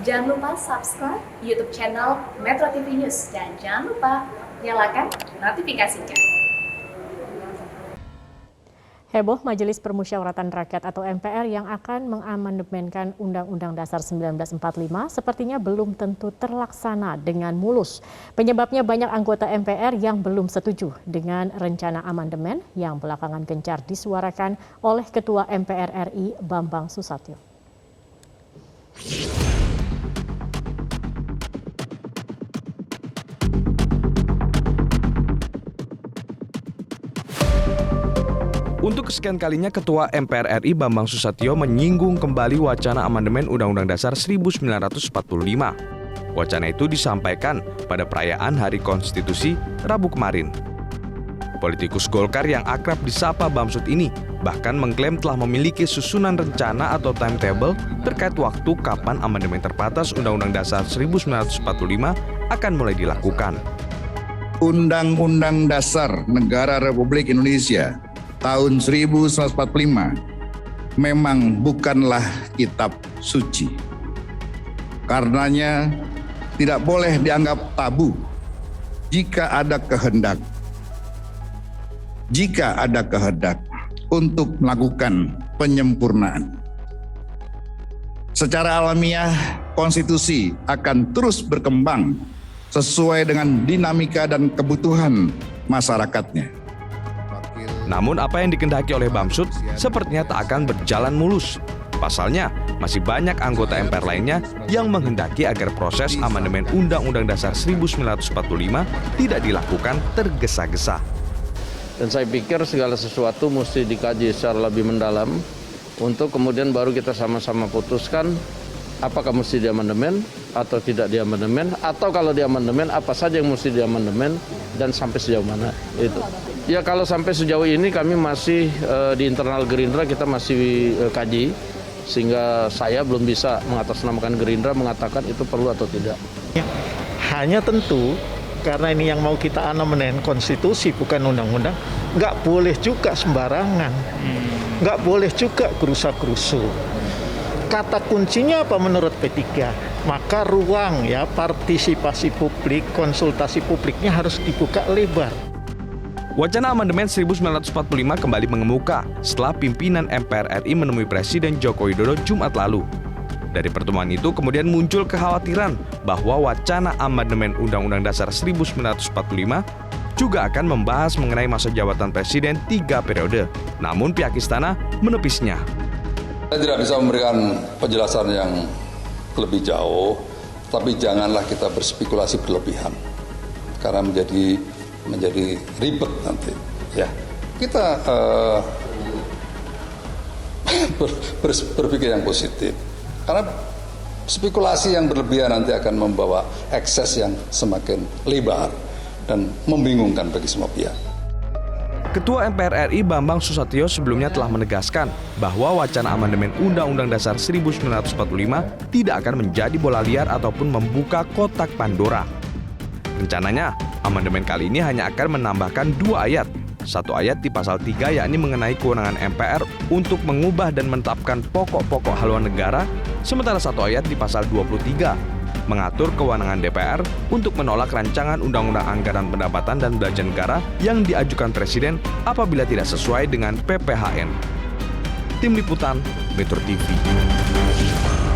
Jangan lupa subscribe YouTube channel Metro TV News dan jangan lupa nyalakan notifikasinya. Heboh Majelis Permusyawaratan Rakyat atau MPR yang akan mengamandemenkan Undang-Undang Dasar 1945 sepertinya belum tentu terlaksana dengan mulus. Penyebabnya banyak anggota MPR yang belum setuju dengan rencana amandemen yang belakangan gencar disuarakan oleh Ketua MPR RI Bambang Susatyo. Untuk kesekian kalinya, Ketua MPR RI Bambang Susatyo menyinggung kembali wacana amandemen Undang-Undang Dasar 1945. Wacana itu disampaikan pada perayaan Hari Konstitusi Rabu kemarin. Politikus Golkar yang akrab disapa Bamsud ini bahkan mengklaim telah memiliki susunan rencana atau timetable terkait waktu kapan amandemen terbatas Undang-Undang Dasar 1945 akan mulai dilakukan. Undang-Undang Dasar Negara Republik Indonesia tahun 1945 memang bukanlah kitab suci. Karenanya tidak boleh dianggap tabu jika ada kehendak untuk melakukan penyempurnaan. Secara alamiah, konstitusi akan terus berkembang sesuai dengan dinamika dan kebutuhan masyarakatnya. Namun apa yang dikehendaki oleh Bamsud sepertinya tak akan berjalan mulus. Pasalnya, masih banyak anggota MPR lainnya yang menghendaki agar proses amandemen Undang-Undang Dasar 1945 tidak dilakukan tergesa-gesa. Dan saya pikir segala sesuatu mesti dikaji secara lebih mendalam untuk kemudian baru kita sama-sama putuskan apakah mesti diamandemen atau tidak diamandemen, atau kalau diamandemen apa saja yang mesti diamandemen dan sampai sejauh mana itu. Ya kalau sampai sejauh ini kami masih di internal Gerindra kita masih kaji, sehingga saya belum bisa mengatasnamakan Gerindra mengatakan itu perlu atau tidak. Hanya tentu karena ini yang mau kita amandemen konstitusi bukan undang-undang, nggak boleh juga sembarangan, nggak boleh juga kerusa-kerusu. Kata kuncinya apa menurut P3? Maka ruang ya partisipasi publik, konsultasi publiknya harus dibuka lebar. Wacana amandemen 1945 kembali mengemuka setelah pimpinan MPR RI menemui Presiden Joko Widodo Jumat lalu. Dari pertemuan itu kemudian muncul kekhawatiran bahwa wacana amandemen Undang-Undang Dasar 1945 juga akan membahas mengenai masa jabatan Presiden 3 periode. Namun pihak istana menepisnya. Saya tidak bisa memberikan penjelasan yang lebih jauh, tapi janganlah kita berspekulasi berlebihan, karena menjadi ribet nanti. Ya, kita berpikir yang positif, karena spekulasi yang berlebihan nanti akan membawa ekses yang semakin lebar dan membingungkan bagi semua pihak. Ketua MPR RI Bambang Susatyo sebelumnya telah menegaskan bahwa wacana amandemen Undang-Undang Dasar 1945 tidak akan menjadi bola liar ataupun membuka kotak Pandora. Rencananya, amandemen kali ini hanya akan menambahkan 2 ayat. Satu ayat di pasal 3 yakni mengenai kewenangan MPR untuk mengubah dan menetapkan pokok-pokok haluan negara, sementara satu ayat di pasal 23 mengatur kewenangan DPR untuk menolak rancangan Undang-Undang Anggaran Pendapatan dan Belanja Negara yang diajukan Presiden apabila tidak sesuai dengan PPHN. Tim Liputan Metro TV.